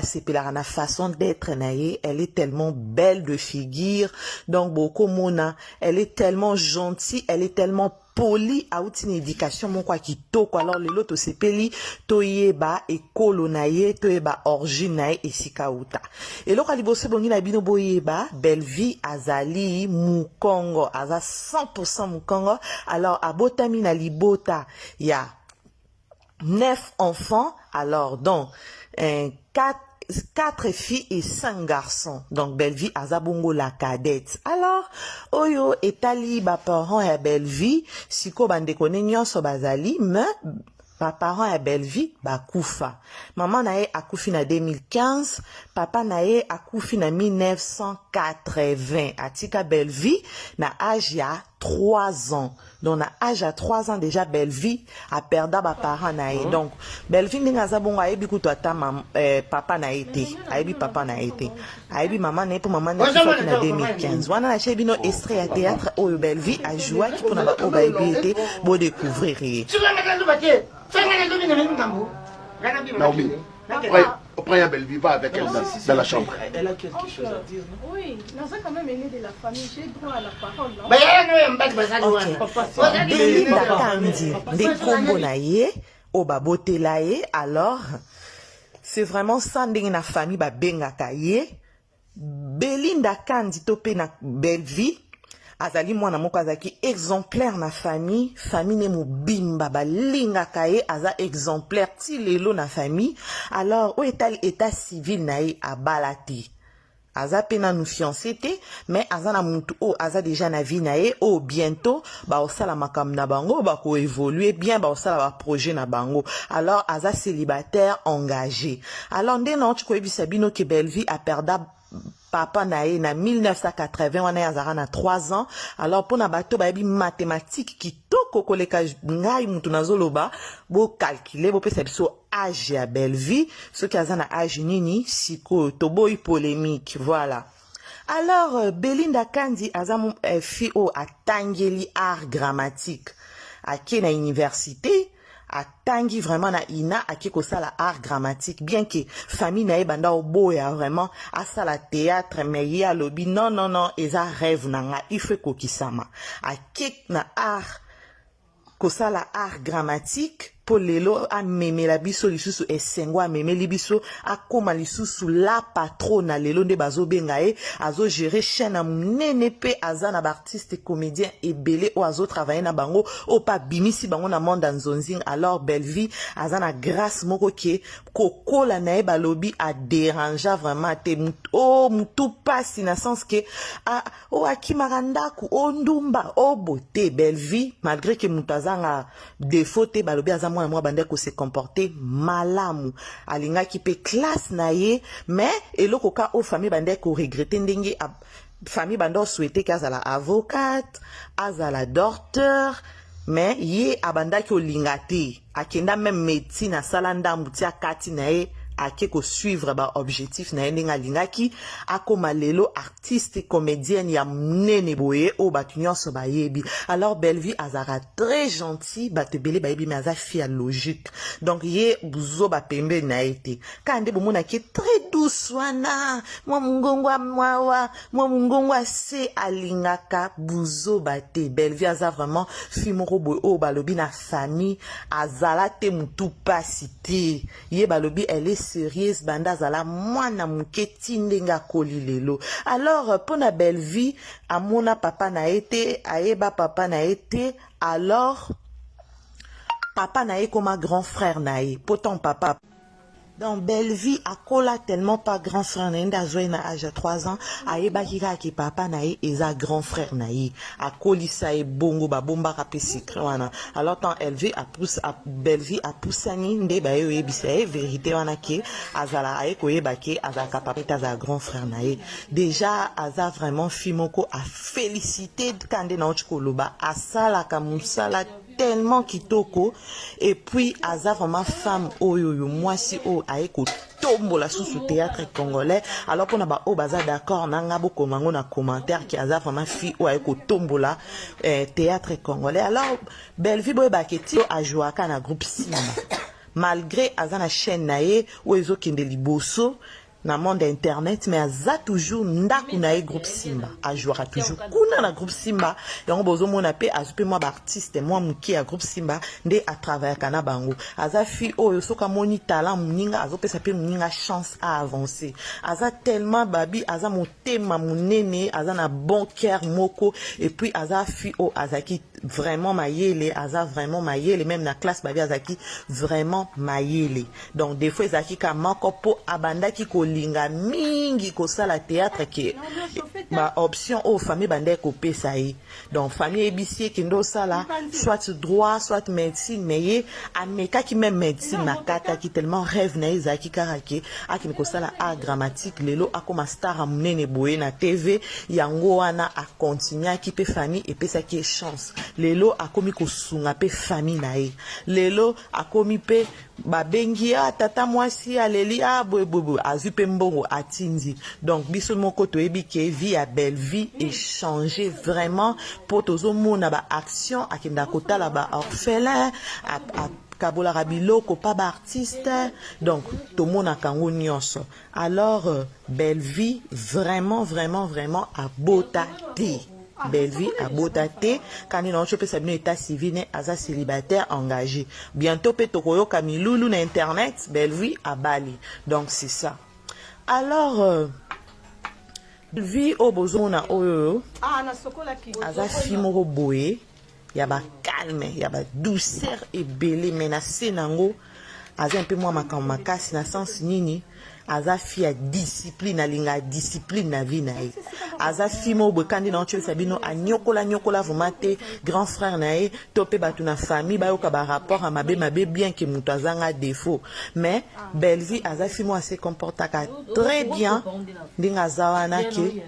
sepela na façon d'être naïe, elle est tellement belle de figure. Donc beaucoup mona, elle est tellement gentille, elle est tellement poli a outi une éducation mon quoi qui toko alors les loto sepeli to yeba e kolo na ye to yeba origine na ye esika uta et lo kali bosse bongi na bino boyeba belle vie azali mukongo aza 100% mukongo alors abotami na libota ya 9 enfants alors donc 4 filles et 5 garçons. Donc, Bellevie, Azabongo la cadette. Alors, Oyo, etali, ba parents et Bellevie, siko bande kone nyonso bazali, mais, ba parents et Bellevie, ba koufa. Maman nae akoufi na 2015, papa nae akoufi na 1980. Atika Bellevie, na âge ya 3 ans. Donc, na âge à 3 ans déjà, Bellevie a perdu ba parents nae. Donc, Bellevie n'ingaza bongo ayebi kuto ata papa na été. Ayebi papa na été. Ayebi maman nae pour maman nae qui na 2015. Wana na chebi no extrait à théâtre Oyo Bellevie a joué qui pour na ba oba yebi été bo découvrir. Naomi, après Bellevie va avec elle dans la chambre. Elle a quelque chose à dire, non? Oui, nous sommes quand même aînés de la famille, j'ai droit à la parole, non? Belinda Kandi, des combos naïe, au babote laïe, alors, c'est vraiment ça, dans famille, ba benga kaye. Belinda Kandi, topé na Bellevie. Azali mwana moko azaki exemplaire na famille ne mo bimba ba linga kaye aza exemplaire ti lelo na famille alors o état civil nae a balati aza pena nous fiancé te mais aza na mutu o aza déjà na vie nae o bientôt ba osala makam na bango ba ko évoluer bien ba osala ba projet na bango alors aza célibataire engagé alors nde na ko ebisa bino ke Bellevie a perda papa nae na 1980 wana azara na 3 ans alors pour na bato ba yebi mathématique qui toko koleka ngai mutu nazoloba bo calculer bo pesa biso âge ya Bellevie ce qui azana âge nini siko toboy polémique voilà alors Belinda Kandi azam fille o atangeli art grammatique à na université a tangi vraiment na ina aki ko sala art grammatique bien que famille na banda oboya vraiment a sala théâtre mais ya lobi non eza rêve nanga il faut ko kisama aki na art ko sala art grammatique pour lelo a meme la biso lisusu esengo a meme libiso a koma lisusu la patrona lelo nde bazo bengae azo gérer chaîne a munene pe azana ba artiste comédien et belé o azo travailler na bango o pa bimisi bango na monde nzonzing alors Bellevie azana grâce moko ki koko la nae balobi a déranger vraiment te o mutu pasi na sens que a o akimaranda ku o ndumba o beauté Bellevie malgré que mutazanga défaut te balobi azama moi bande ko se comporter malamu alinga ki pe classe na ye mais eloko ka o famille bande ko regretter ndenge famille bande souhaiter qu'azala avocate azala docteur mais ye abanda ki olinga te akenda même médecine à salanda mutia kati na ye ake ko suivre ba objectif na ndinga lingaki akoma lelo artiste comédienne ya mnene boye o batunyo so bayebi alors Bellevie azara très gentil batebele bayebi mais aza fille logique donc ye buzo ba pembe na été kande bomona ki très douce wana moi mungongwa mungongwa se alingaka buzo bate Bellevie aza vraiment fille moko boye o balobi na famille azala te mutu pasité ye balobi elle est sérieuse banda zala mwana muketi ndenga koli lelo alors pour na Bellevie amona papa na été ayeba papa na été alors papa na ye comme grand frère na ye pourtant papa dans Bellevie akola tellement pas grand frère na nda zo na âge 3 ans ayeba kika ki papa na ye eza grand frère na ye akolisa e bongo ba bomba rapé secret wana alors tant élevé a pousse a Bellevie a poussani nde ba yo yebisa e vérité wana ki azala ay ko yeba ki azaka papa ta grand frère na ye déjà aza vraiment fimoko a féliciter kande na ochikoloba asala kamusala tellement kitoko et puis aza vraiment femme oyoyo moi si o aeko tombo la sous théâtre congolais alors qu'on a ba o baza d'accord nanga boko mango na commentaire qui aza vraiment fille o aeko tombo la théâtre congolais alors Bellevie boy baketi a joué na groupe Simba malgré aza na chaîne na ye oyo ezokende liboso na monde internet mais aza toujours ndako na ye groupe Simba ajouera toujours kuna na groupe Simba yango bozomona pe azwi pe mwa baartiste mwa moke ya groupe Simba nde atravaillaka na bango aza fille oyo soki amoni talent moninga azopesa pe moninga chance à avancer aza tellement babi aza motema monene aza na bon cœur moko et puis aza fille oyo azaki vraiment mayele aza vraiment mayele même na classe babi azaki vraiment mayele donc des fois ezalaki ka moko po abandaki kolinga mingi kosala théâtre ke ba option o famille bandai kopesa ye donc famille ebisi ke ndo sala soit droit soit médecine mais ye amekaki même médecine na kataki tellement rêve na ezalaki karake akini kosala art dramatique lelo akoma star munene boye na TV yango wana a continuaki pe famille epesaki chance lelo akomi kosunga pe famille na ye lelo akomi pe babengi tata mwasi aleli boye azwi pe mbongo atindi donc biso moko toyebi ke vie ya belle vie et changer vraiment po tozomona ba action akenda kotala ba orphelin kabolaka biloko pa ba artiste donc tomonaka yango nyonso alors belle vie vraiment abota te belle vie abota te kandi na ocho pe sabino état civil ne aza célibataire engagé bientôt pe tokoyoka milulu na internet belle vie abali donc c'est ça alors vie au bozona oyo aza fille moko boye ya ba calme ya ba douceur ebele mais na se nango aza un peu moins makambo makasi na sens nini aza fille ya discipline alinga discipline na vie na ye aza fille mo bokandi na ocho sabino anyokola vraiment te grand frère na ye to pe batu na famille bayoka ba rapport à mabe bien que mutu azanga défaut mais belle vie aza fille mo assez comportaka très bien ndinga aza wana ke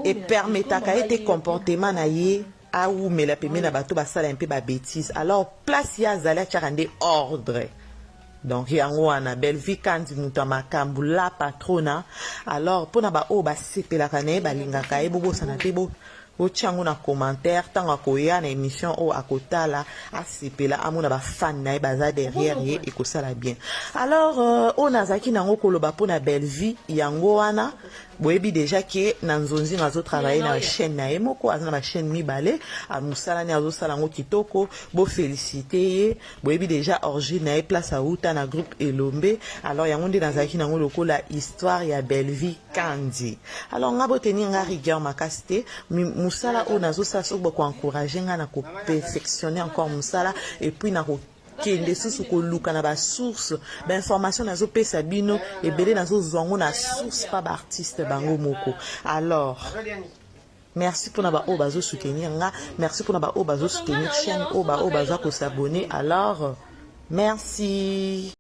et permetaka ete comportement na ye aoumela pembe na bato basala un peu ba bêtise alors place ya azali atiaka nde ordre donc yango wana belle vie kandi mutu makambu la patrona alors pona ba o basepelaka na ye balingaka ye bobosana te botiango na commentaire ntango akoya na émission oyo akotala asepela amona bafan na ye baza derrière ye ekosala bien alors oyo nazalaki nango koloba mpona belle vie yango wana boyebi déjà ke na nzonzi azotravaille na chaîne na ye moko aza na bachaîne mibale mosala ne azosala yango kitoko bofélicité ye boyebi déjà origine na ye place auta na groupe elombe alors yango nde nazalaki nango lokola histoire ya belle vie kandi alors nga boteni nga rigueur makasi te mosala oyo nazosala soki bokoencourage nga na koperfectionner encore mosala et puis na kende susu koluka na ba source ba information nazopesa bino ebele nazozwa ngo na source pa ba artiste bango moko alors merci pour na ba o bazo soutenir nga merci pour na ba o bazo soutenir chaîne o ba o bazo ko s'abonner alors merci.